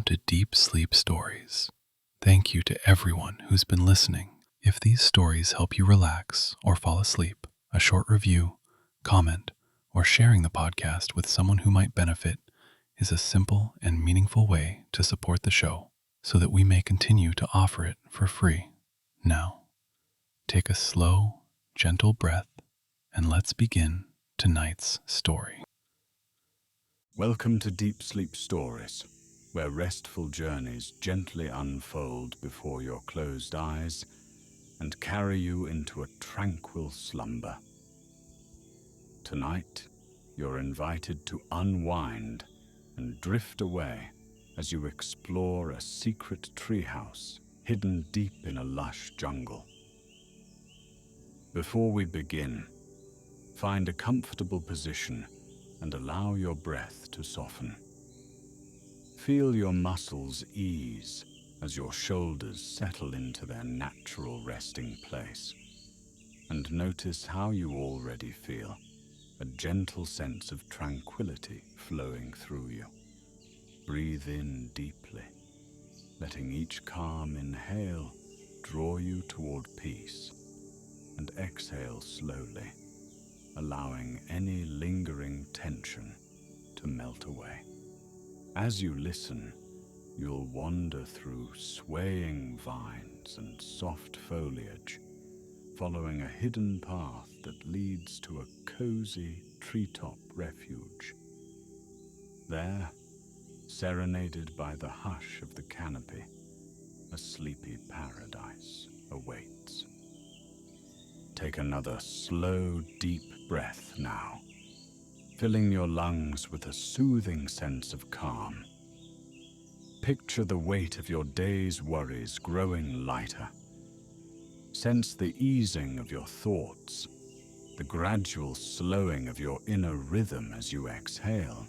to Deep Sleep Stories. Thank you to everyone who's been listening. If these stories help you relax or fall asleep, a short review, comment, or sharing the podcast with someone who might benefit is a simple and meaningful way to support the show so that we may continue to offer it for free. Now, take a slow, gentle breath and let's begin tonight's story. Welcome to Deep Sleep Stories, where restful journeys gently unfold before your closed eyes and carry you into a tranquil slumber. Tonight, you're invited to unwind and drift away as you explore a secret treehouse hidden deep in a lush jungle. Before we begin, find a comfortable position and allow your breath to soften. Feel your muscles ease as your shoulders settle into their natural resting place. And notice how you already feel, a gentle sense of tranquility flowing through you. Breathe in deeply, letting each calm inhale draw you toward peace, and exhale slowly, allowing any lingering tension to melt away. As you listen, you'll wander through swaying vines and soft foliage, following a hidden path that leads to a cozy treetop refuge. There, serenaded by the hush of the canopy, a sleepy paradise awaits. Take another slow, deep breath now, filling your lungs with a soothing sense of calm. Picture the weight of your day's worries growing lighter. Sense the easing of your thoughts, the gradual slowing of your inner rhythm as you exhale.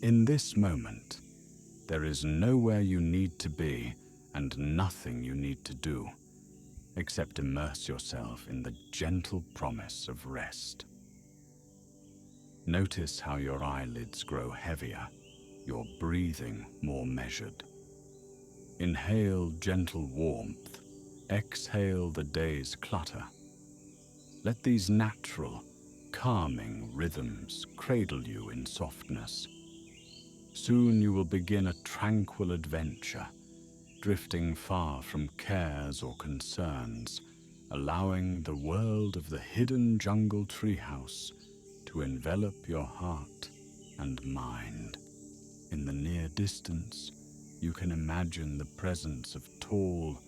In this moment, there is nowhere you need to be and nothing you need to do, except immerse yourself in the gentle promise of rest. Notice how your eyelids grow heavier, your breathing more measured. Inhale gentle warmth, exhale the day's clutter. Let these natural, calming rhythms cradle you in softness. Soon you will begin a tranquil adventure, drifting far from cares or concerns, allowing the world of the hidden jungle treehouse to envelop your heart and mind. In the near distance, you can imagine the presence of tall,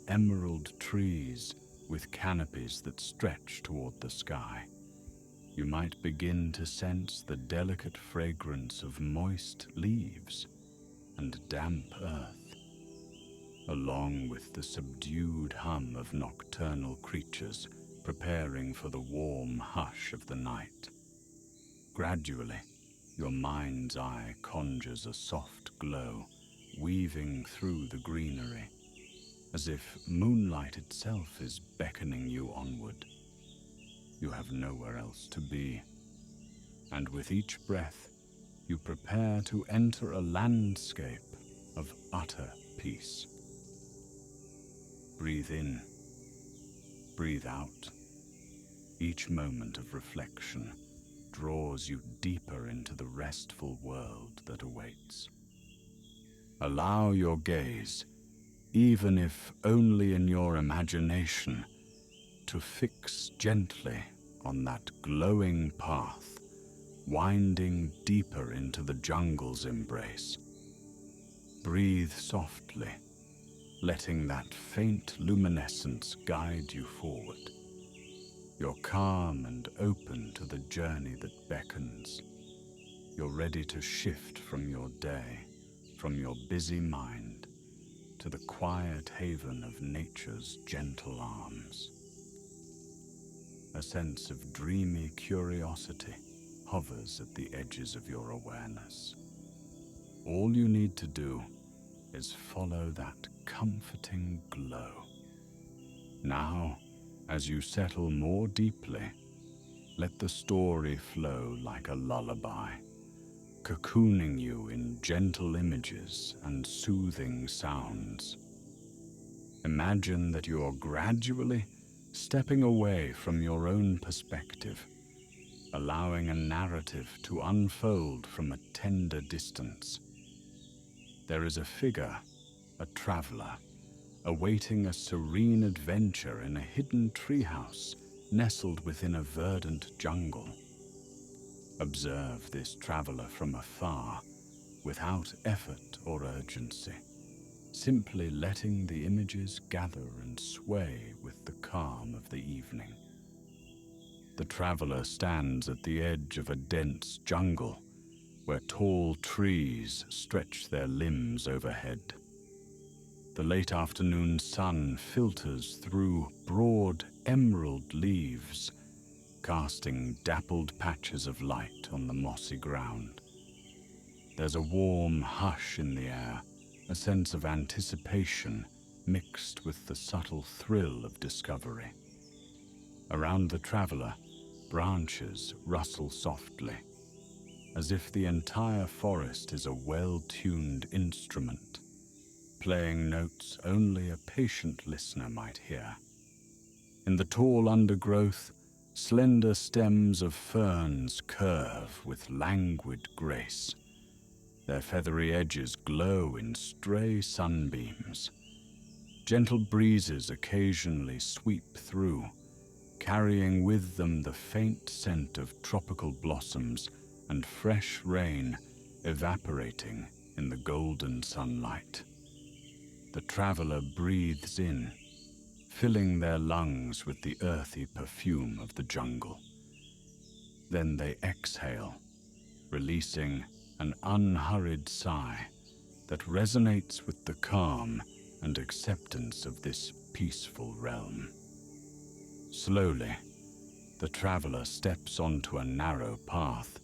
emerald trees with canopies that stretch toward the sky. You might begin to sense the delicate fragrance of moist leaves and damp earth, along with the subdued hum of nocturnal creatures preparing for the warm hush of the night. Gradually, your mind's eye conjures a soft glow, weaving through the greenery, as if moonlight itself is beckoning you onward. You have nowhere else to be, and with each breath, you prepare to enter a landscape of utter peace. Breathe in, breathe out. Each moment of reflection draws you deeper into the restful world that awaits. Allow your gaze, even if only in your imagination, to fix gently on that glowing path, winding deeper into the jungle's embrace. Breathe softly, letting that faint luminescence guide you forward. You're calm and open to the journey that beckons. You're ready to shift from your day, from your busy mind, to the quiet haven of nature's gentle arms. A sense of dreamy curiosity hovers at the edges of your awareness. All you need to do is follow that comforting glow. Now, as you settle more deeply, let the story flow like a lullaby, cocooning you in gentle images and soothing sounds. Imagine that you are gradually stepping away from your own perspective, allowing a narrative to unfold from a tender distance. There is a figure, a traveler, awaiting a serene adventure in a hidden treehouse nestled within a verdant jungle. Observe this traveler from afar, without effort or urgency, simply letting the images gather and sway with the calm of the evening. The traveler stands at the edge of a dense jungle where tall trees stretch their limbs overhead. The late afternoon sun filters through broad emerald leaves, casting dappled patches of light on the mossy ground. There's a warm hush in the air, a sense of anticipation mixed with the subtle thrill of discovery. Around the traveler, branches rustle softly, as if the entire forest is a well-tuned instrument, playing notes only a patient listener might hear. In the tall undergrowth, slender stems of ferns curve with languid grace. Their feathery edges glow in stray sunbeams. Gentle breezes occasionally sweep through, carrying with them the faint scent of tropical blossoms and fresh rain evaporating in the golden sunlight. The traveler breathes in, filling their lungs with the earthy perfume of the jungle. Then they exhale, releasing an unhurried sigh that resonates with the calm and acceptance of this peaceful realm. Slowly, the traveler steps onto a narrow path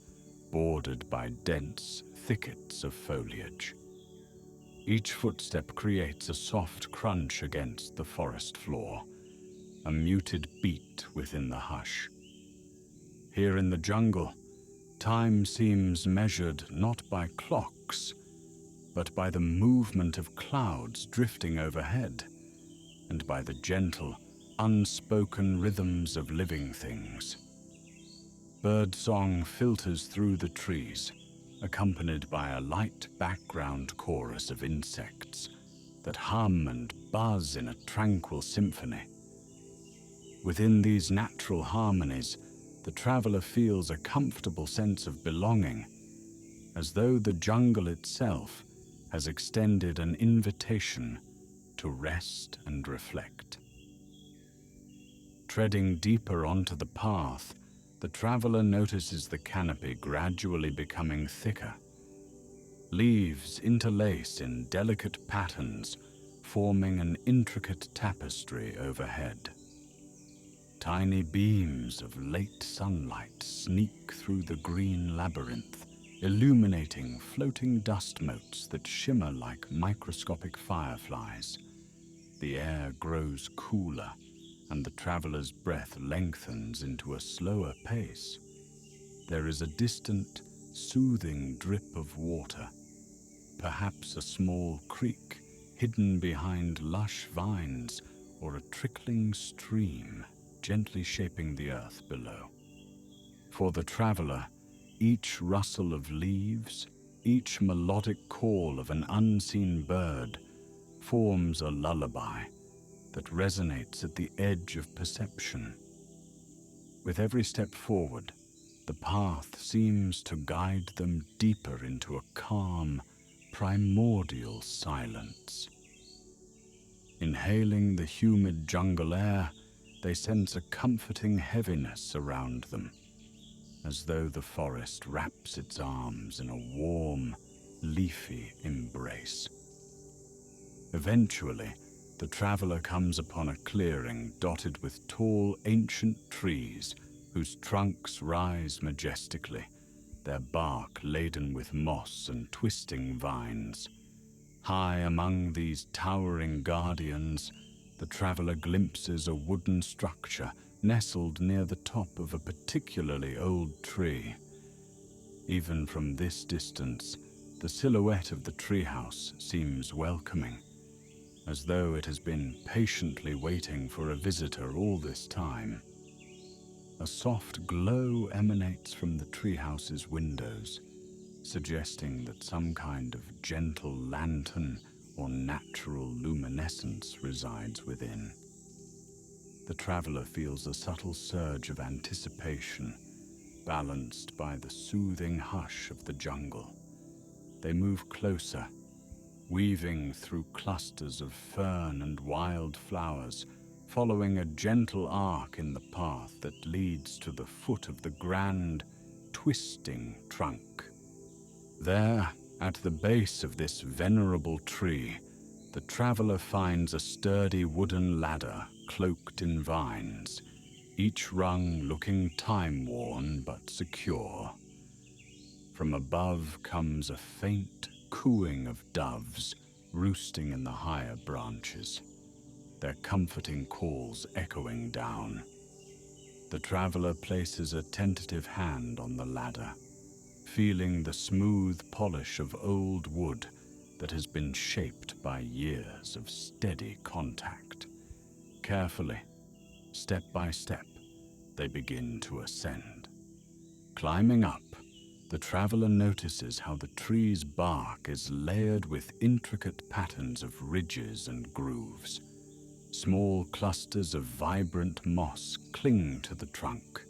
bordered by dense thickets of foliage. Each footstep creates a soft crunch against the forest floor, a muted beat within the hush. Here in the jungle, time seems measured not by clocks, but by the movement of clouds drifting overhead, and by the gentle, unspoken rhythms of living things. Birdsong filters through the trees, accompanied by a light background chorus of insects that hum and buzz in a tranquil symphony. Within these natural harmonies, the traveler feels a comfortable sense of belonging, as though the jungle itself has extended an invitation to rest and reflect. Treading deeper onto the path, the traveler notices the canopy gradually becoming thicker. Leaves interlace in delicate patterns, forming an intricate tapestry overhead. Tiny beams of late sunlight sneak through the green labyrinth, illuminating floating dust motes that shimmer like microscopic fireflies. The air grows cooler, and the traveler's breath lengthens into a slower pace. There is a distant, soothing drip of water, perhaps a small creek hidden behind lush vines or a trickling stream gently shaping the earth below. For the traveler, each rustle of leaves, each melodic call of an unseen bird forms a lullaby that resonates at the edge of perception. With every step forward, the path seems to guide them deeper into a calm, primordial silence. Inhaling the humid jungle air, they sense a comforting heaviness around them, as though the forest wraps its arms in a warm, leafy embrace. Eventually, the traveler comes upon a clearing dotted with tall, ancient trees whose trunks rise majestically, their bark laden with moss and twisting vines. High among these towering guardians, the traveler glimpses a wooden structure nestled near the top of a particularly old tree. Even from this distance, the silhouette of the treehouse seems welcoming, as though it has been patiently waiting for a visitor all this time. A soft glow emanates from the treehouse's windows, suggesting that some kind of gentle lantern or natural luminescence resides within. The traveler feels a subtle surge of anticipation, balanced by the soothing hush of the jungle. They move closer, weaving through clusters of fern and wild flowers, following a gentle arc in the path that leads to the foot of the grand, twisting trunk. There, at the base of this venerable tree, the traveler finds a sturdy wooden ladder cloaked in vines, each rung looking time-worn but secure. From above comes a faint cooing of doves roosting in the higher branches, their comforting calls echoing down. The traveler places a tentative hand on the ladder, feeling the smooth polish of old wood that has been shaped by years of steady contact. Carefully, step by step, they begin to ascend. Climbing up, the traveler notices how the tree's bark is layered with intricate patterns of ridges and grooves. Small clusters of vibrant moss cling to the trunk,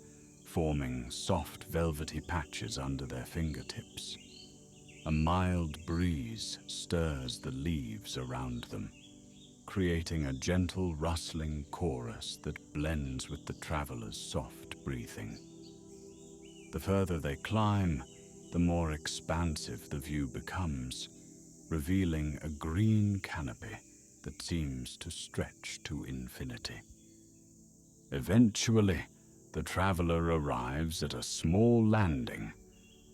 forming soft velvety patches under their fingertips. A mild breeze stirs the leaves around them, creating a gentle rustling chorus that blends with the traveler's soft breathing. The further they climb, the more expansive the view becomes, revealing a green canopy that seems to stretch to infinity. Eventually, the traveler arrives at a small landing,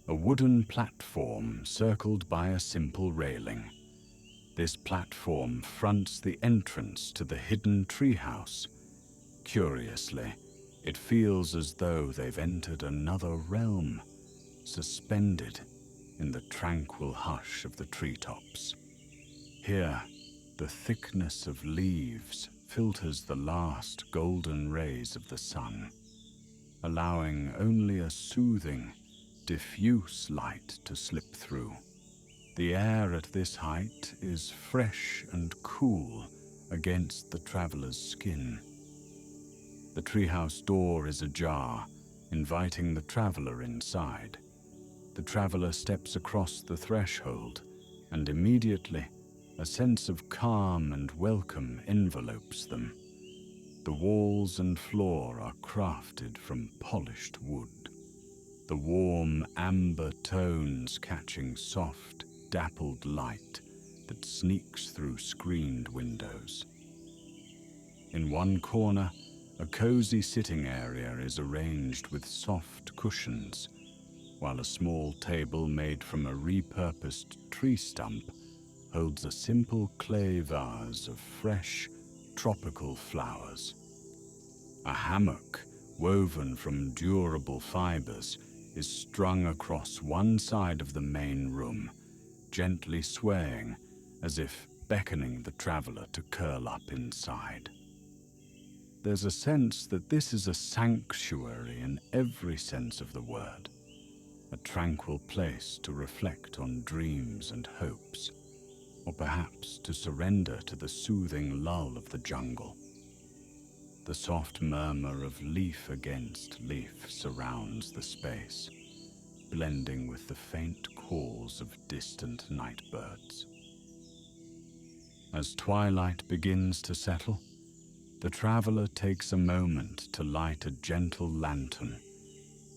a wooden platform circled by a simple railing. This platform fronts the entrance to the hidden treehouse. Curiously, it feels as though they've entered another realm, suspended in the tranquil hush of the treetops. Here, the thickness of leaves filters the last golden rays of the sun, allowing only a soothing, diffuse light to slip through. The air at this height is fresh and cool against the traveler's skin. The treehouse door is ajar, inviting the traveler inside. The traveler steps across the threshold, and immediately a sense of calm and welcome envelopes them. The walls and floor are crafted from polished wood, the warm amber tones catching soft, dappled light that sneaks through screened windows. In one corner, a cozy sitting area is arranged with soft cushions, while a small table made from a repurposed tree stump holds a simple clay vase of fresh, tropical flowers. A hammock, woven from durable fibers, is strung across one side of the main room, gently swaying as if beckoning the traveler to curl up inside. There's a sense that this is a sanctuary in every sense of the word, a tranquil place to reflect on dreams and hopes, or perhaps to surrender to the soothing lull of the jungle. The soft murmur of leaf against leaf surrounds the space, blending with the faint calls of distant night birds. As twilight begins to settle, the traveler takes a moment to light a gentle lantern,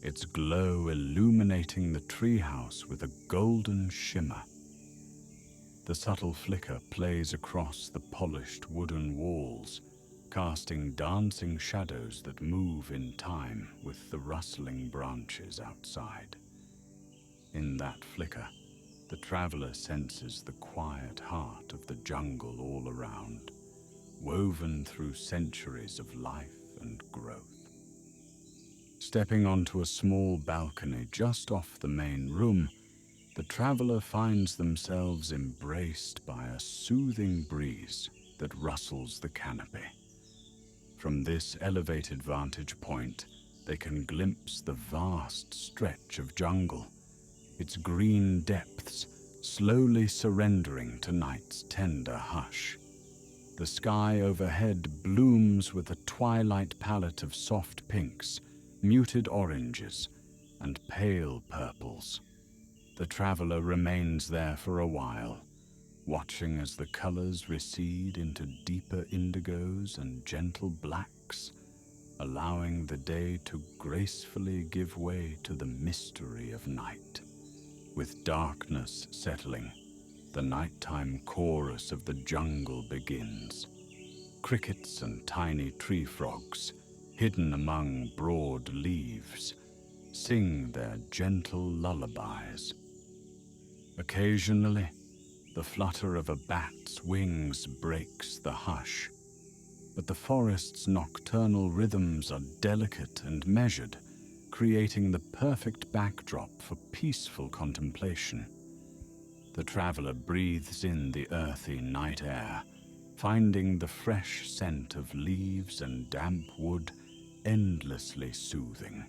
its glow illuminating the treehouse with a golden shimmer. The subtle flicker plays across the polished wooden walls, casting dancing shadows that move in time with the rustling branches outside. In that flicker, the traveler senses the quiet heart of the jungle all around, woven through centuries of life and growth. Stepping onto a small balcony just off the main room, the traveler finds themselves embraced by a soothing breeze that rustles the canopy. From this elevated vantage point, they can glimpse the vast stretch of jungle, its green depths slowly surrendering to night's tender hush. The sky overhead blooms with a twilight palette of soft pinks, muted oranges, and pale purples. The traveler remains there for a while, watching as the colors recede into deeper indigos and gentle blacks, allowing the day to gracefully give way to the mystery of night. With darkness settling, the nighttime chorus of the jungle begins. Crickets and tiny tree frogs, hidden among broad leaves, sing their gentle lullabies. Occasionally, the flutter of a bat's wings breaks the hush, but the forest's nocturnal rhythms are delicate and measured, creating the perfect backdrop for peaceful contemplation. The traveler breathes in the earthy night air, finding the fresh scent of leaves and damp wood endlessly soothing.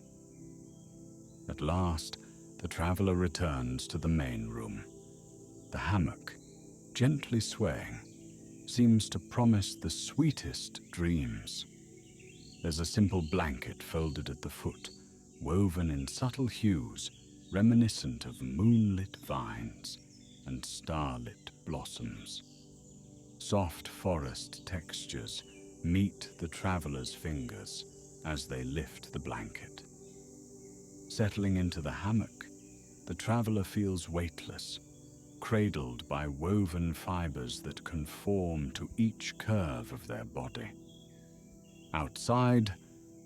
At last, the traveler returns to the main room. The hammock, gently swaying, seems to promise the sweetest dreams. There's a simple blanket folded at the foot, woven in subtle hues reminiscent of moonlit vines and starlit blossoms. Soft forest textures meet the traveler's fingers as they lift the blanket. Settling into the hammock, the traveler feels weightless, cradled by woven fibers that conform to each curve of their body. Outside,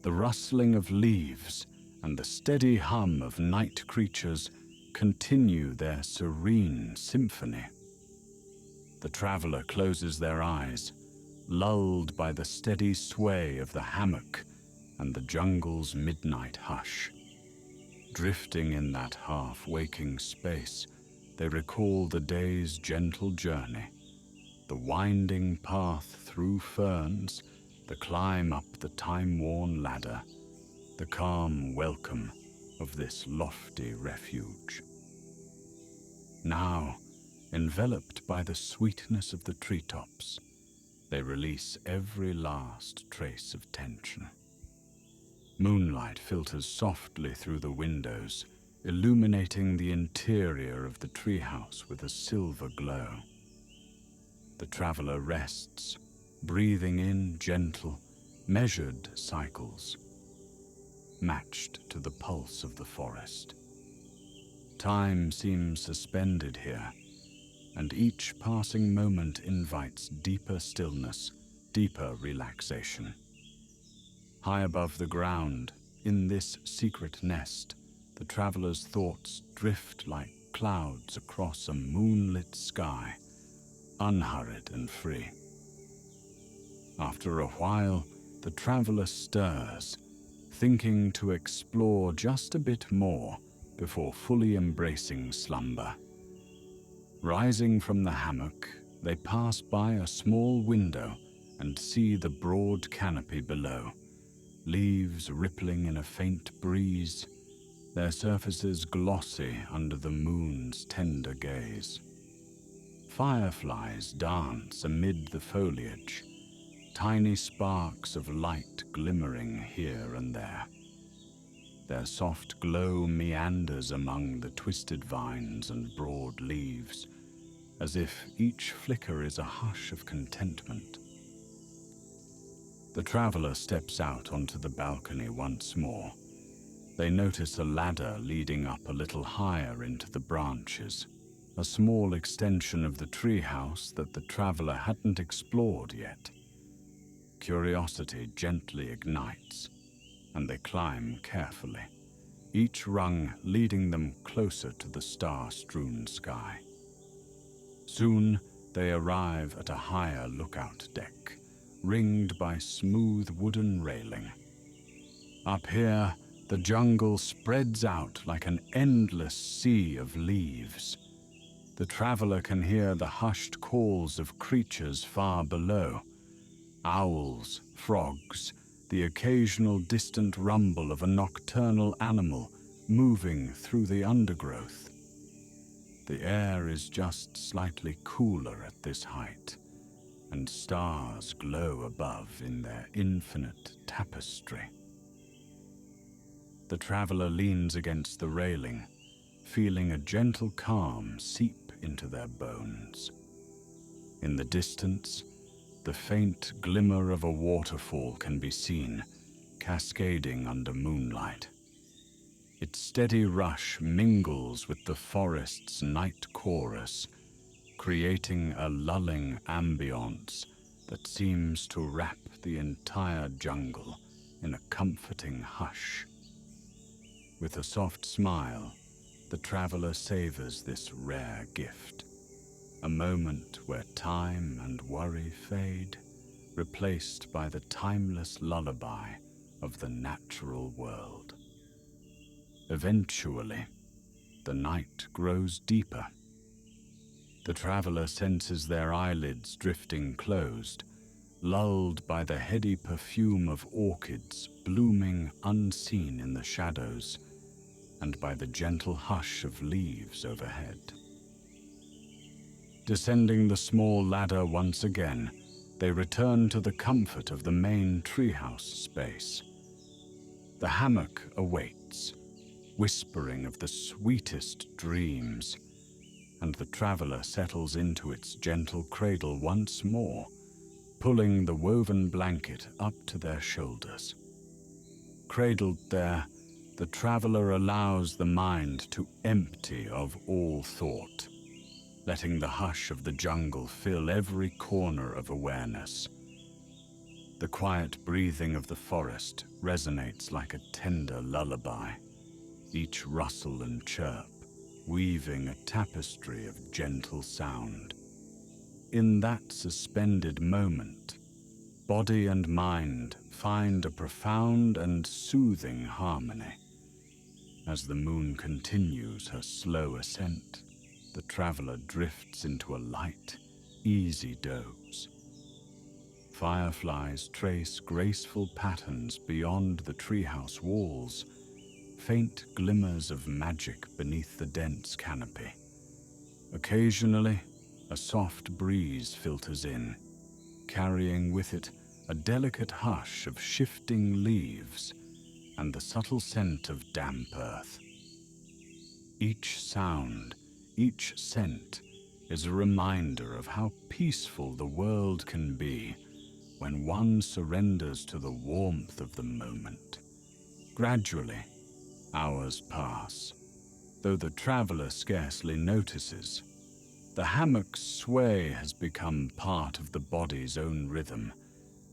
the rustling of leaves and the steady hum of night creatures continue their serene symphony. The traveler closes their eyes, lulled by the steady sway of the hammock and the jungle's midnight hush. Drifting in that half-waking space, they recall the day's gentle journey, the winding path through ferns, the climb up the time-worn ladder, the calm welcome of this lofty refuge. Now, enveloped by the sweetness of the treetops, they release every last trace of tension. Moonlight filters softly through the windows, illuminating the interior of the treehouse with a silver glow. The traveler rests, breathing in gentle, measured cycles, matched to the pulse of the forest. Time seems suspended here, and each passing moment invites deeper stillness, deeper relaxation. High above the ground, in this secret nest, the traveler's thoughts drift like clouds across a moonlit sky, unhurried and free. After a while, the traveler stirs, thinking to explore just a bit more before fully embracing slumber. Rising from the hammock, they pass by a small window and see the broad canopy below, leaves rippling in a faint breeze, their surfaces glossy under the moon's tender gaze. Fireflies dance amid the foliage, tiny sparks of light glimmering here and there. Their soft glow meanders among the twisted vines and broad leaves, as if each flicker is a hush of contentment. The traveler steps out onto the balcony once more. They notice a ladder leading up a little higher into the branches, a small extension of the treehouse that the traveler hadn't explored yet. Curiosity gently ignites, and they climb carefully, each rung leading them closer to the star-strewn sky. Soon they arrive at a higher lookout deck, ringed by smooth wooden railing. Up here, The jungle spreads out like an endless sea of leaves. The traveler can hear the hushed calls of creatures far below. Owls, frogs, the occasional distant rumble of a nocturnal animal moving through the undergrowth. The air is just slightly cooler at this height, and stars glow above in their infinite tapestry. The traveler leans against the railing, feeling a gentle calm seep into their bones. In the distance, the faint glimmer of a waterfall can be seen, cascading under moonlight. Its steady rush mingles with the forest's night chorus, creating a lulling ambience that seems to wrap the entire jungle in a comforting hush. With a soft smile, the traveler savors this rare gift, a moment where time and worry fade, replaced by the timeless lullaby of the natural world. Eventually, the night grows deeper. The traveler senses their eyelids drifting closed, lulled by the heady perfume of orchids blooming unseen in the shadows, and by the gentle hush of leaves overhead. Descending the small ladder once again, they return to the comfort of the main treehouse space. The hammock awaits, whispering of the sweetest dreams, and the traveler settles into its gentle cradle once more, pulling the woven blanket up to their shoulders. Cradled there, the traveler allows the mind to empty of all thought, letting the hush of the jungle fill every corner of awareness. The quiet breathing of the forest resonates like a tender lullaby, each rustle and chirp weaving a tapestry of gentle sound. In that suspended moment, body and mind find a profound and soothing harmony. As the moon continues her slow ascent, the traveler drifts into a light, easy doze. Fireflies trace graceful patterns beyond the treehouse walls, faint glimmers of magic beneath the dense canopy. Occasionally, a soft breeze filters in, carrying with it a delicate hush of shifting leaves and the subtle scent of damp earth. Each sound, each scent is a reminder of how peaceful the world can be when one surrenders to the warmth of the moment. Gradually, hours pass, though the traveler scarcely notices. The hammock's sway has become part of the body's own rhythm,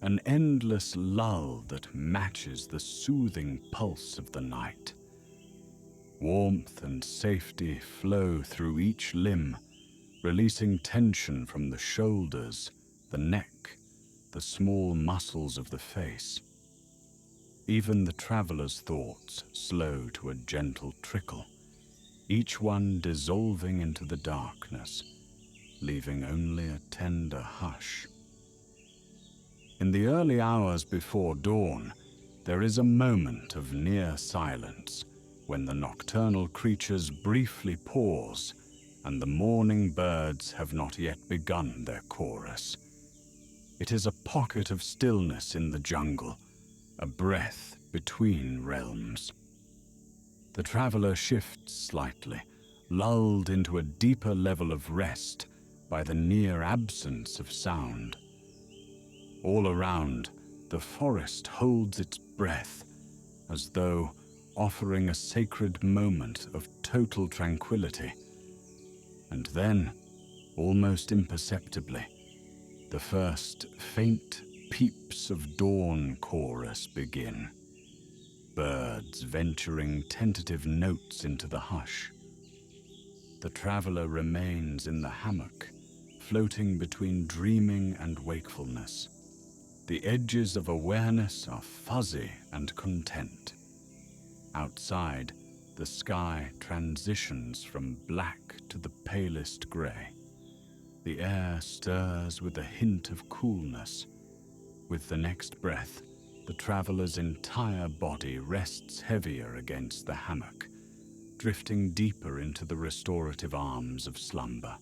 an endless lull that matches the soothing pulse of the night. Warmth and safety flow through each limb, releasing tension from the shoulders, the neck, the small muscles of the face. Even the traveler's thoughts slow to a gentle trickle, each one dissolving into the darkness, leaving only a tender hush. In the early hours before dawn, there is a moment of near silence when the nocturnal creatures briefly pause and the morning birds have not yet begun their chorus. It is a pocket of stillness in the jungle, a breath between realms. The traveler shifts slightly, lulled into a deeper level of rest by the near absence of sound. All around, the forest holds its breath, as though offering a sacred moment of total tranquility. And then, almost imperceptibly, the first faint peeps of dawn chorus begin, birds venturing tentative notes into the hush. The traveler remains in the hammock, floating between dreaming and wakefulness. The edges of awareness are fuzzy and content. Outside, the sky transitions from black to the palest grey. The air stirs with a hint of coolness. With the next breath, the traveller's entire body rests heavier against the hammock, drifting deeper into the restorative arms of slumber.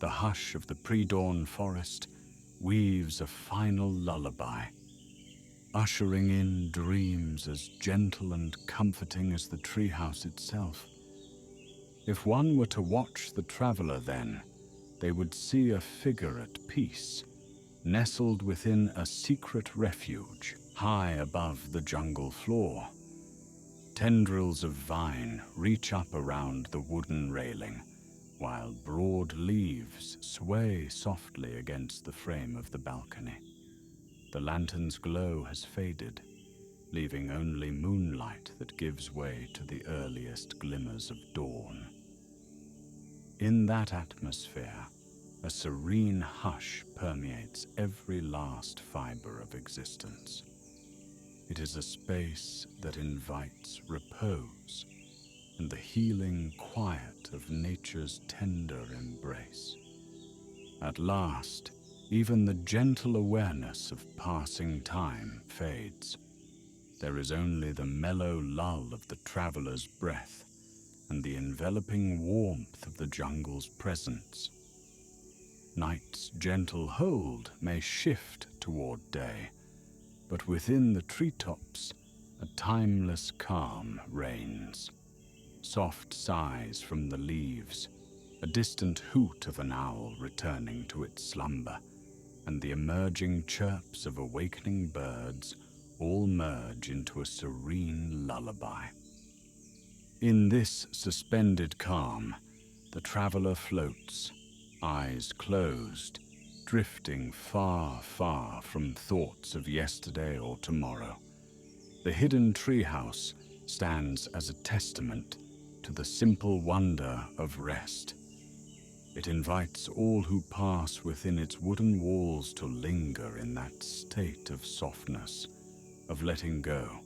The hush of the pre-dawn forest weaves a final lullaby, ushering in dreams as gentle and comforting as the treehouse itself. If one were to watch the traveller then, they would see a figure at peace, nestled within a secret refuge high above the jungle floor. Tendrils of vine reach up around the wooden railing, while broad leaves sway softly against the frame of the balcony. The lantern's glow has faded, leaving only moonlight that gives way to the earliest glimmers of dawn. In that atmosphere, a serene hush permeates every last fiber of existence. It is a space that invites repose and the healing quiet of nature's tender embrace. At last, even the gentle awareness of passing time fades. There is only the mellow lull of the traveller's breath and the enveloping warmth of the jungle's presence. Night's gentle hold may shift toward day, but within the treetops, a timeless calm reigns. Soft sighs from the leaves, a distant hoot of an owl returning to its slumber, and the emerging chirps of awakening birds all merge into a serene lullaby. In this suspended calm, the traveller floats, eyes closed, drifting far, far from thoughts of yesterday or tomorrow. The hidden treehouse stands as a testament to the simple wonder of rest. It invites all who pass within its wooden walls to linger in that state of softness, of letting go,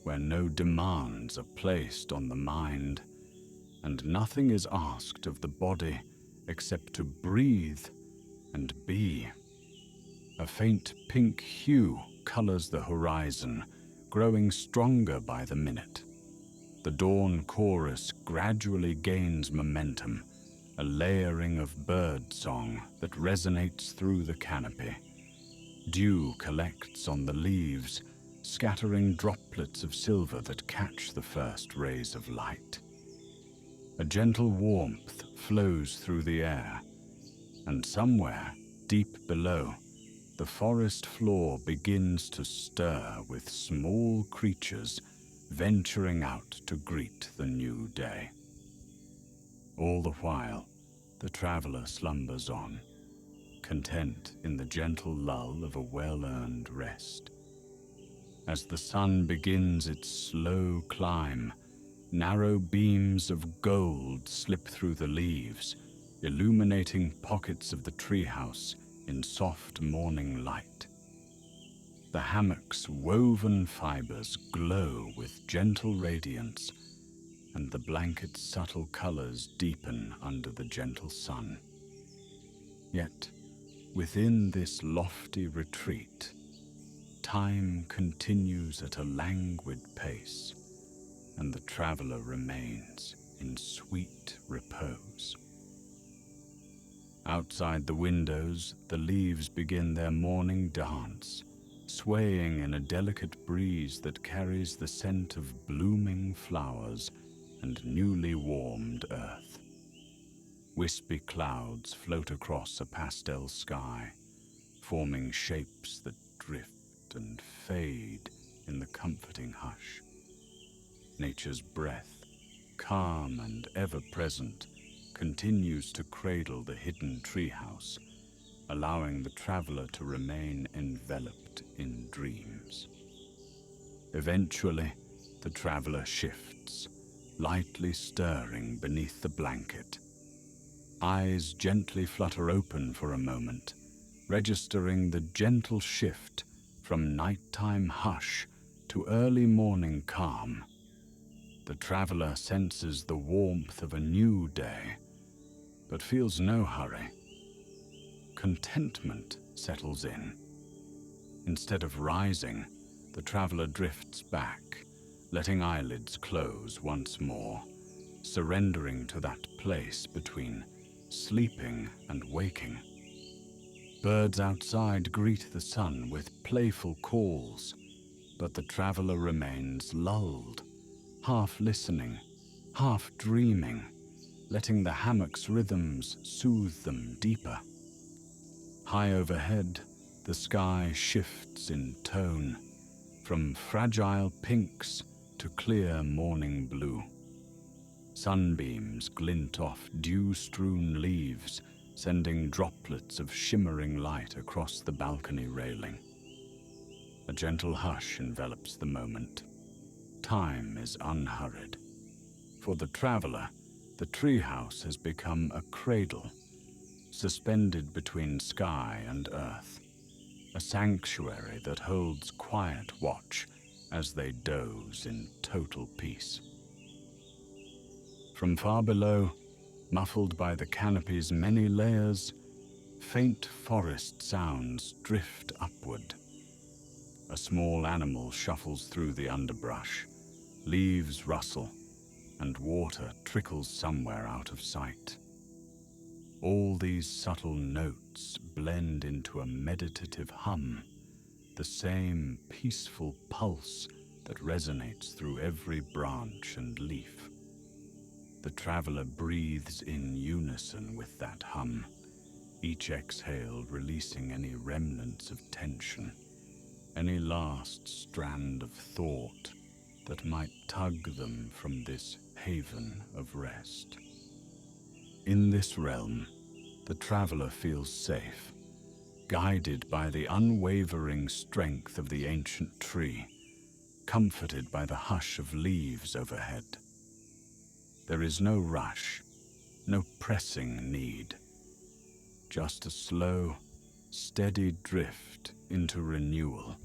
where no demands are placed on the mind, and nothing is asked of the body except to breathe and be. A faint pink hue colors the horizon, growing stronger by the minute. The dawn chorus gradually gains momentum, a layering of bird song that resonates through the canopy. Dew collects on the leaves, scattering droplets of silver that catch the first rays of light. A gentle warmth flows through the air, and somewhere, deep below, the forest floor begins to stir with small creatures venturing out to greet the new day. All the while, the traveller slumbers on, content in the gentle lull of a well-earned rest. As the sun begins its slow climb, narrow beams of gold slip through the leaves, illuminating pockets of the treehouse in soft morning light. The hammock's woven fibers glow with gentle radiance, and the blanket's subtle colors deepen under the gentle sun. Yet, within this lofty retreat, time continues at a languid pace, and the traveller remains in sweet repose. Outside the windows, the leaves begin their morning dance, swaying in a delicate breeze that carries the scent of blooming flowers and newly warmed earth. Wispy clouds float across a pastel sky, forming shapes that drift and fade in the comforting hush. Nature's breath, calm and ever-present, continues to cradle the hidden treehouse, allowing the traveller to remain enveloped in dreams. Eventually, the traveller shifts, lightly stirring beneath the blanket. Eyes gently flutter open for a moment, registering the gentle shift from nighttime hush to early morning calm. The traveler senses the warmth of a new day, but feels no hurry. Contentment settles in. Instead of rising, the traveler drifts back, letting eyelids close once more, surrendering to that place between sleeping and waking. Birds outside greet the sun with playful calls, but the traveler remains lulled, half listening, half dreaming, letting the hammock's rhythms soothe them deeper. High overhead, the sky shifts in tone, from fragile pinks to clear morning blue. Sunbeams glint off dew-strewn leaves, sending droplets of shimmering light across the balcony railing. A gentle hush envelops the moment. Time is unhurried. For the traveler, the treehouse has become a cradle, suspended between sky and earth, a sanctuary that holds quiet watch as they doze in total peace. From far below, muffled by the canopy's many layers, faint forest sounds drift upward. A small animal shuffles through the underbrush, leaves rustle, and water trickles somewhere out of sight. All these subtle notes blend into a meditative hum, the same peaceful pulse that resonates through every branch and leaf. The traveler breathes in unison with that hum, each exhale releasing any remnants of tension, any last strand of thought that might tug them from this haven of rest. In this realm, the traveler feels safe, guided by the unwavering strength of the ancient tree, comforted by the hush of leaves overhead. There is no rush, no pressing need, just a slow, steady drift into renewal,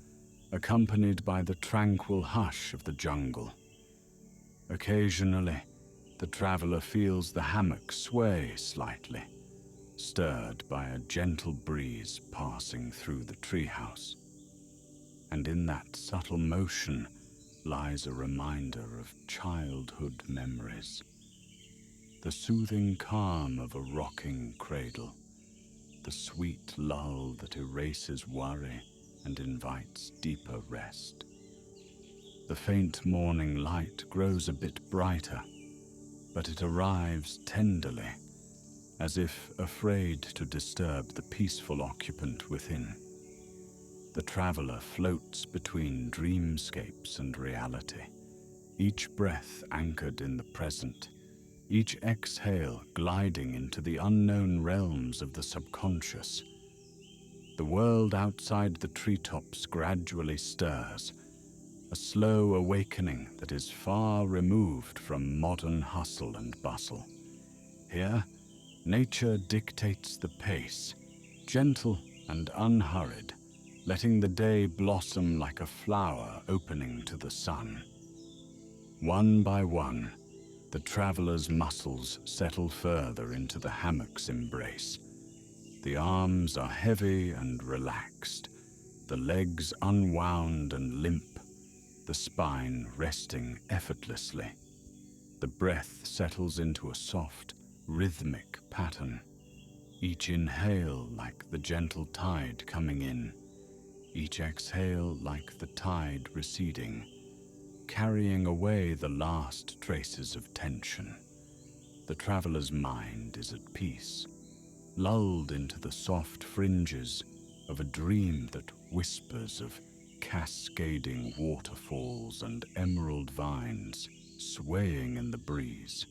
accompanied by the tranquil hush of the jungle. Occasionally, the traveler feels the hammock sway slightly, stirred by a gentle breeze passing through the treehouse. And in that subtle motion lies a reminder of childhood memories. The soothing calm of a rocking cradle, the sweet lull that erases worry and invites deeper rest. The faint morning light grows a bit brighter, but it arrives tenderly, as if afraid to disturb the peaceful occupant within. The traveler floats between dreamscapes and reality, each breath anchored in the present, each exhale gliding into the unknown realms of the subconscious. The world outside the treetops gradually stirs, a slow awakening that is far removed from modern hustle and bustle. Here, nature dictates the pace, gentle and unhurried, letting the day blossom like a flower opening to the sun. One by one, the traveler's muscles settle further into the hammock's embrace. The arms are heavy and relaxed, the legs unwound and limp, the spine resting effortlessly. The breath settles into a soft, rhythmic pattern, each inhale like the gentle tide coming in, each exhale like the tide receding, carrying away the last traces of tension. The traveler's mind is at peace, lulled into the soft fringes of a dream that whispers of cascading waterfalls and emerald vines swaying in the breeze.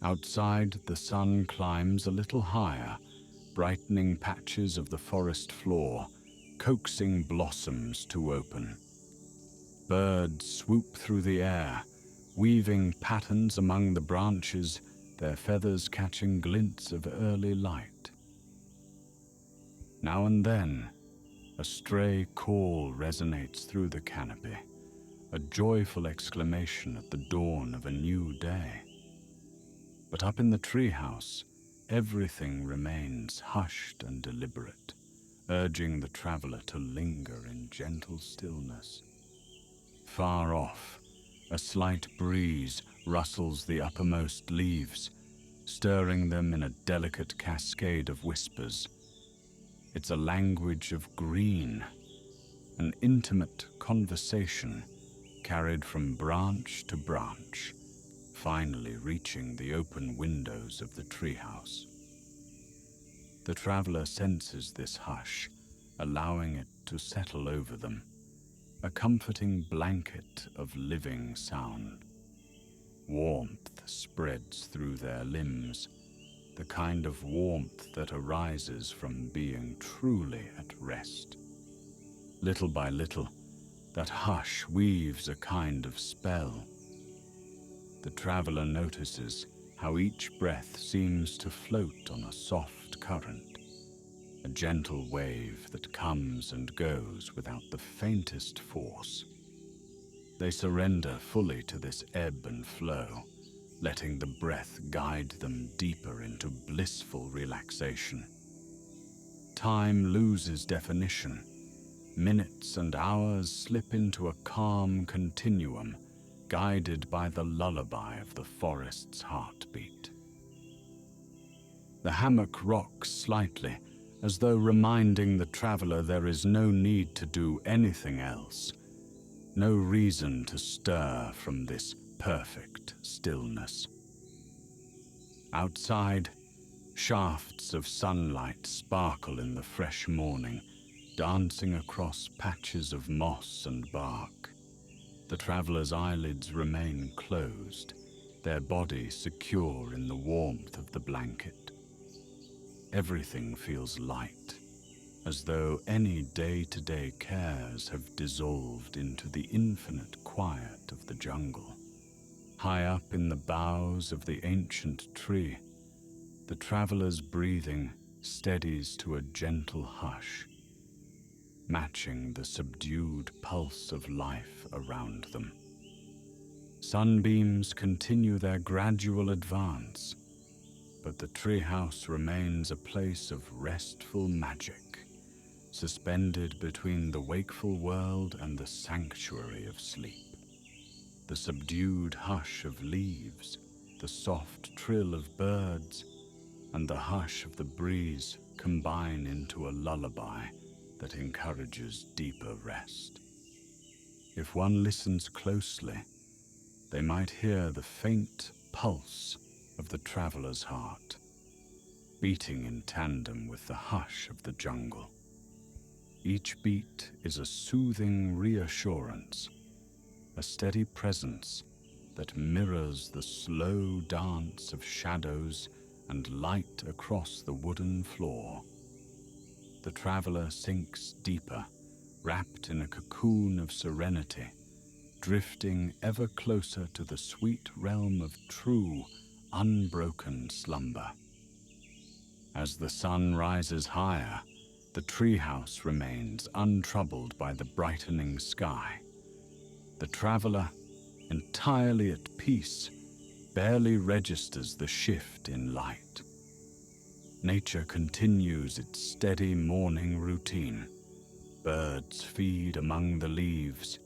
Outside, the sun climbs a little higher, brightening patches of the forest floor, coaxing blossoms to open. Birds swoop through the air, weaving patterns among the branches, their feathers catching glints of early light. Now and then, a stray call resonates through the canopy, a joyful exclamation at the dawn of a new day. But up in the treehouse, everything remains hushed and deliberate, urging the traveler to linger in gentle stillness. Far off, a slight breeze rustles the uppermost leaves, stirring them in a delicate cascade of whispers. It's a language of green, an intimate conversation carried from branch to branch, finally reaching the open windows of the treehouse. The traveler senses this hush, allowing it to settle over them, a comforting blanket of living sound. Warmth spreads through their limbs, the kind of warmth that arises from being truly at rest. Little by little, that hush weaves a kind of spell. The traveler notices how each breath seems to float on a soft current, a gentle wave that comes and goes without the faintest force. They surrender fully to this ebb and flow, letting the breath guide them deeper into blissful relaxation. Time loses definition. Minutes and hours slip into a calm continuum, guided by the lullaby of the forest's heartbeat. The hammock rocks slightly, as though reminding the traveler there is no need to do anything else, no reason to stir from this perfect stillness. Outside, shafts of sunlight sparkle in the fresh morning, dancing across patches of moss and bark. The traveler's eyelids remain closed, their body secure in the warmth of the blanket. Everything feels light, as though any day-to-day cares have dissolved into the infinite quiet of the jungle. High up in the boughs of the ancient tree, the traveler's breathing steadies to a gentle hush, matching the subdued pulse of life around them. Sunbeams continue their gradual advance, but the treehouse remains a place of restful magic, suspended between the wakeful world and the sanctuary of sleep. The subdued hush of leaves, the soft trill of birds, and the hush of the breeze combine into a lullaby that encourages deeper rest. If one listens closely, they might hear the faint pulse of the traveler's heart, beating in tandem with the hush of the jungle. Each beat is a soothing reassurance, a steady presence that mirrors the slow dance of shadows and light across the wooden floor. The traveler sinks deeper, wrapped in a cocoon of serenity, drifting ever closer to the sweet realm of true, unbroken slumber. As the sun rises higher, the treehouse remains untroubled by the brightening sky. The traveler, entirely at peace, barely registers the shift in light. Nature continues its steady morning routine. Birds feed among the leaves,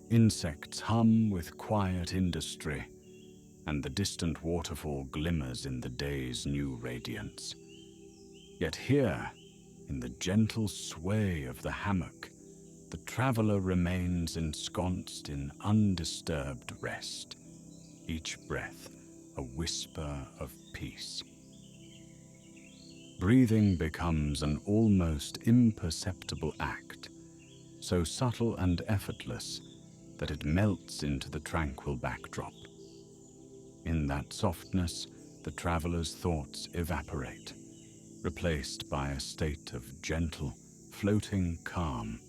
insects hum with quiet industry, and the distant waterfall glimmers in the day's new radiance. Yet here, in the gentle sway of the hammock, the traveler remains ensconced in undisturbed rest, each breath a whisper of peace. Breathing becomes an almost imperceptible act, so subtle and effortless that it melts into the tranquil backdrop. In that softness, the traveler's thoughts evaporate, replaced by a state of gentle, floating calm.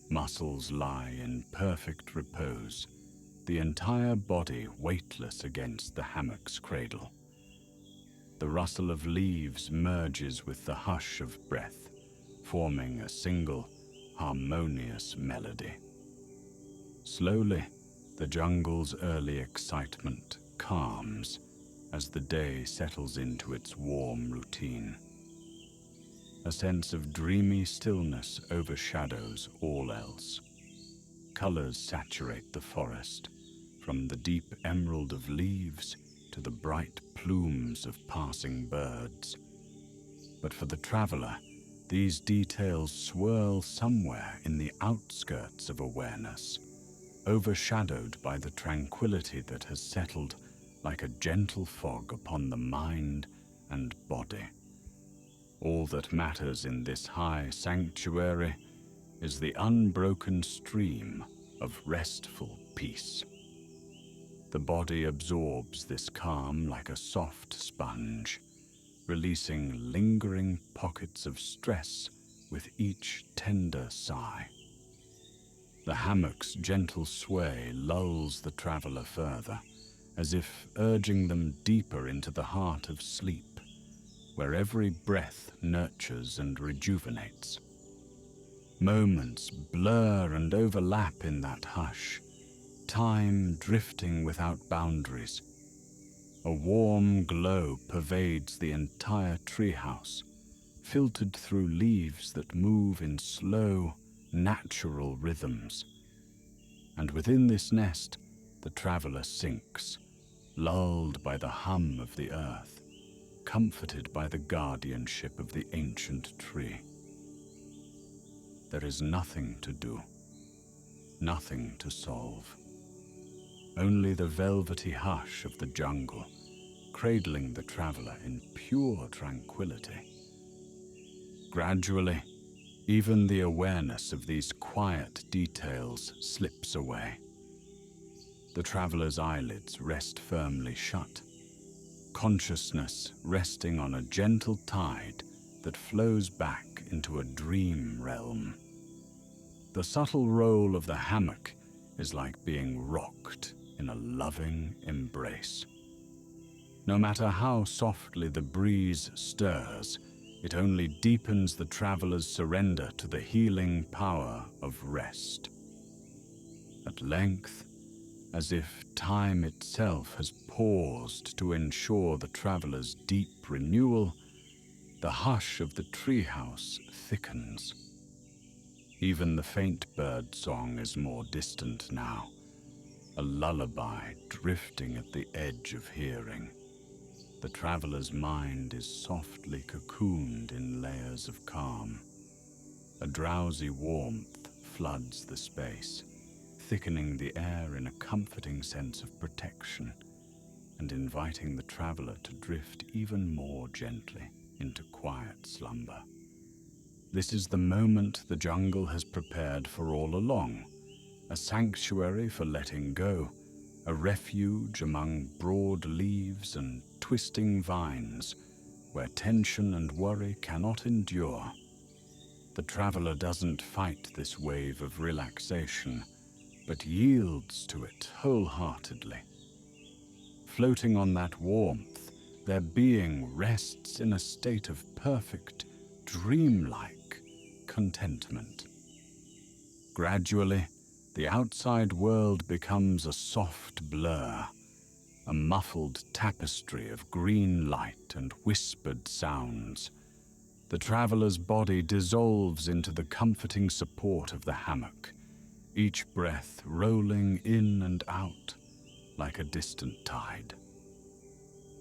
Muscles lie in perfect repose, the entire body weightless against the hammock's cradle. The rustle of leaves merges with the hush of breath, forming a single, harmonious melody. Slowly, the jungle's early excitement calms as the day settles into its warm routine. A sense of dreamy stillness overshadows all else. Colors saturate the forest, from the deep emerald of leaves to the bright plumes of passing birds. But for the traveler, these details swirl somewhere in the outskirts of awareness, overshadowed by the tranquility that has settled like a gentle fog upon the mind and body. All that matters in this high sanctuary is the unbroken stream of restful peace. The body absorbs this calm like a soft sponge, releasing lingering pockets of stress with each tender sigh. The hammock's gentle sway lulls the traveler further, as if urging them deeper into the heart of sleep, where every breath nurtures and rejuvenates. Moments blur and overlap in that hush, time drifting without boundaries. A warm glow pervades the entire treehouse, filtered through leaves that move in slow, natural rhythms. And within this nest, the traveler sinks, lulled by the hum of the earth, comforted by the guardianship of the ancient tree. There is nothing to do, nothing to solve. Only the velvety hush of the jungle, cradling the traveler in pure tranquility. Gradually, even the awareness of these quiet details slips away. The traveler's eyelids rest firmly shut, consciousness resting on a gentle tide that flows back into a dream realm. The subtle roll of the hammock is like being rocked in a loving embrace. No matter how softly the breeze stirs, it only deepens the traveler's surrender to the healing power of rest. At length, as if time itself has paused to ensure the traveler's deep renewal, the hush of the treehouse thickens. Even the faint bird song is more distant now, a lullaby drifting at the edge of hearing. The traveler's mind is softly cocooned in layers of calm. A drowsy warmth floods the space, thickening the air in a comforting sense of protection and inviting the traveler to drift even more gently into quiet slumber. This is the moment the jungle has prepared for all along, a sanctuary for letting go, a refuge among broad leaves and twisting vines where tension and worry cannot endure. The traveler doesn't fight this wave of relaxation, but yields to it wholeheartedly. Floating on that warmth, their being rests in a state of perfect, dreamlike contentment. Gradually, the outside world becomes a soft blur, a muffled tapestry of green light and whispered sounds. The traveler's body dissolves into the comforting support of the hammock, each breath rolling in and out like a distant tide.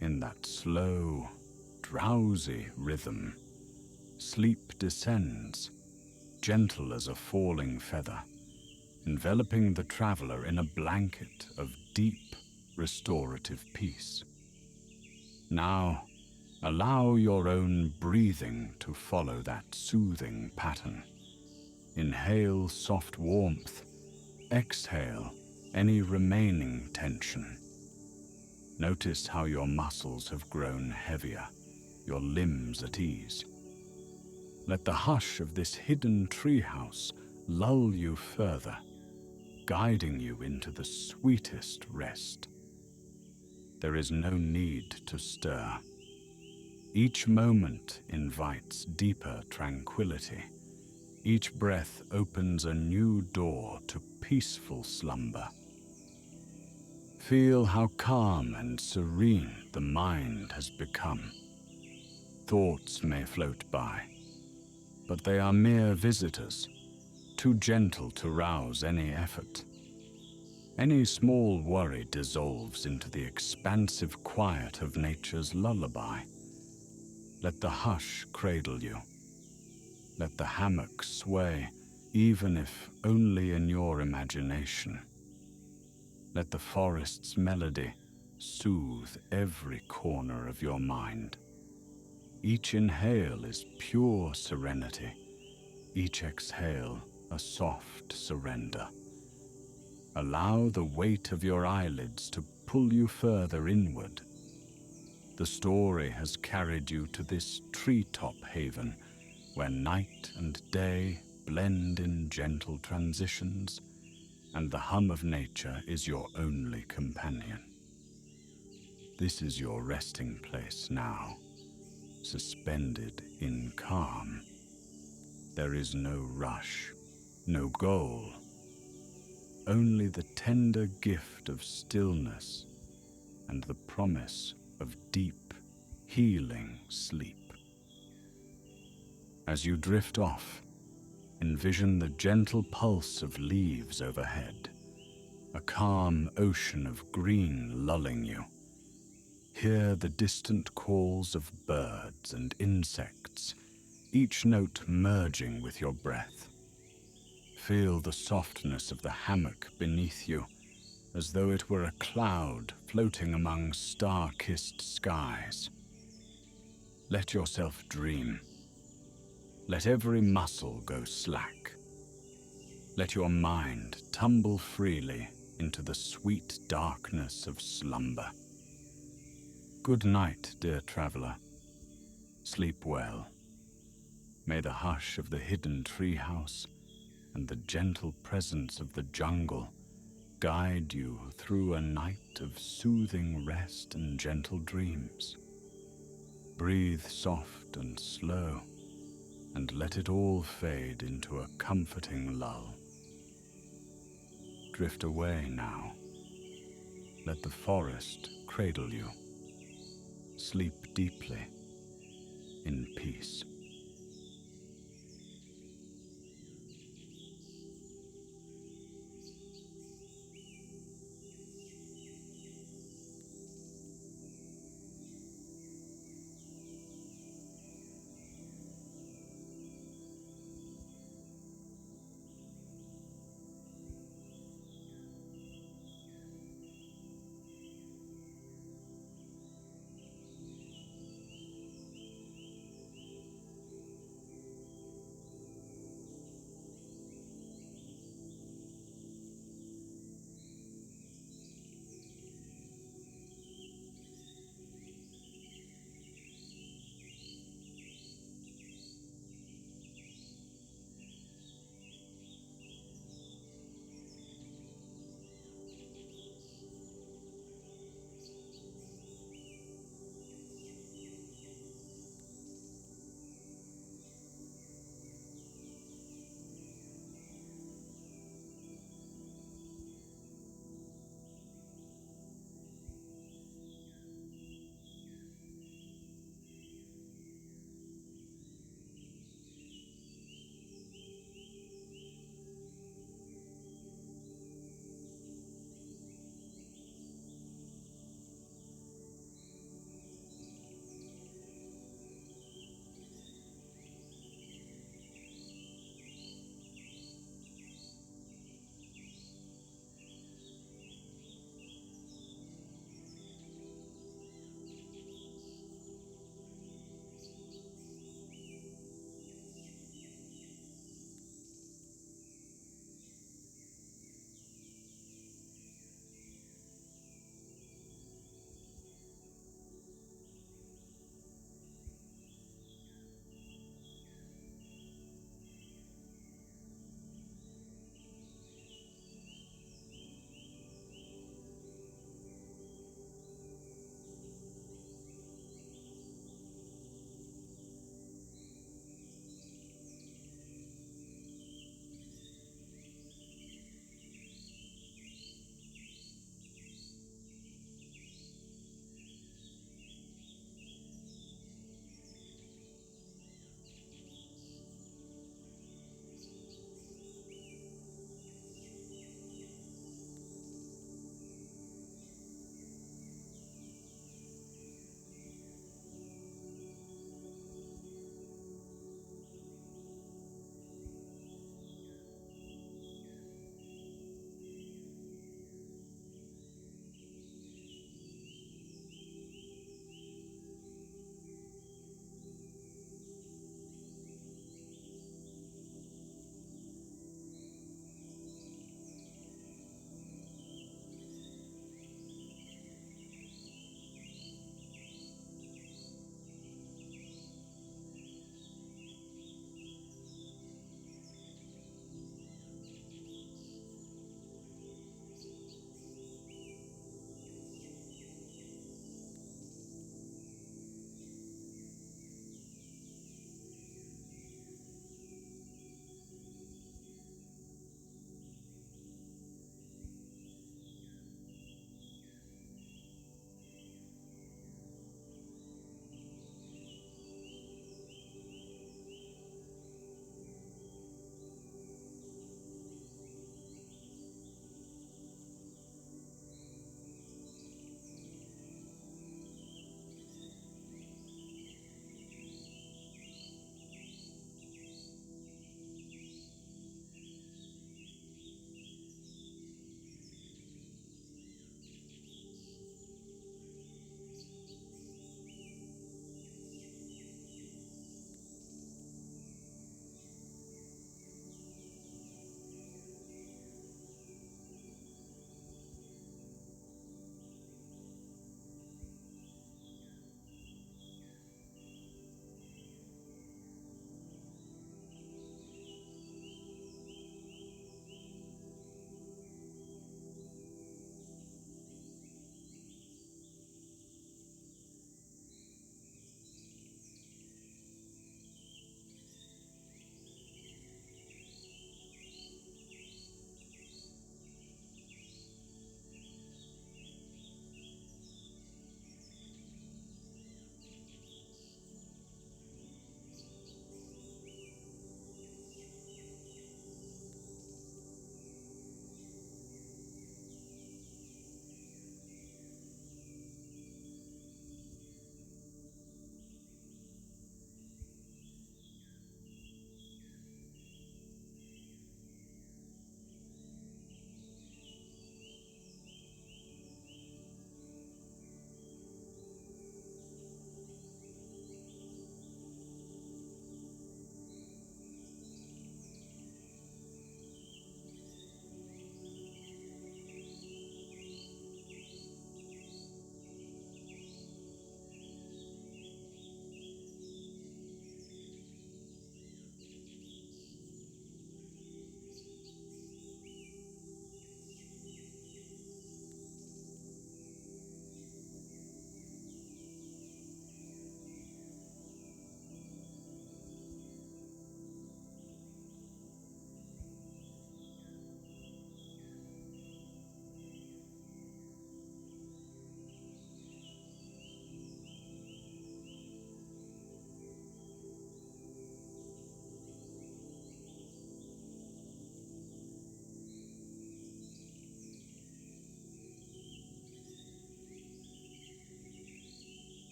In that slow, drowsy rhythm, sleep descends, gentle as a falling feather, enveloping the traveler in a blanket of deep, restorative peace. Now, allow your own breathing to follow that soothing pattern. Inhale soft warmth, exhale any remaining tension. Notice how your muscles have grown heavier, your limbs at ease. Let the hush of this hidden treehouse lull you further, guiding you into the sweetest rest. There is no need to stir. Each moment invites deeper tranquility. Each breath opens a new door to peaceful slumber. Feel how calm and serene the mind has become. Thoughts may float by, but they are mere visitors, too gentle to rouse any effort. Any small worry dissolves into the expansive quiet of nature's lullaby. Let the hush cradle you. Let the hammock sway, even if only in your imagination. Let the forest's melody soothe every corner of your mind. Each inhale is pure serenity, each exhale a soft surrender. Allow the weight of your eyelids to pull you further inward. The story has carried you to this treetop haven where night and day blend in gentle transitions, and the hum of nature is your only companion. This is your resting place now, suspended in calm. There is no rush, no goal, only the tender gift of stillness and the promise of deep, healing sleep. As you drift off, envision the gentle pulse of leaves overhead, a calm ocean of green lulling you. Hear the distant calls of birds and insects, each note merging with your breath. Feel the softness of the hammock beneath you, as though it were a cloud floating among star-kissed skies. Let yourself dream. Let every muscle go slack. Let your mind tumble freely into the sweet darkness of slumber. Good night, dear traveler. Sleep well. May the hush of the hidden treehouse and the gentle presence of the jungle guide you through a night of soothing rest and gentle dreams. Breathe soft and slow, and let it all fade into a comforting lull. Drift away now. Let the forest cradle you. Sleep deeply in peace.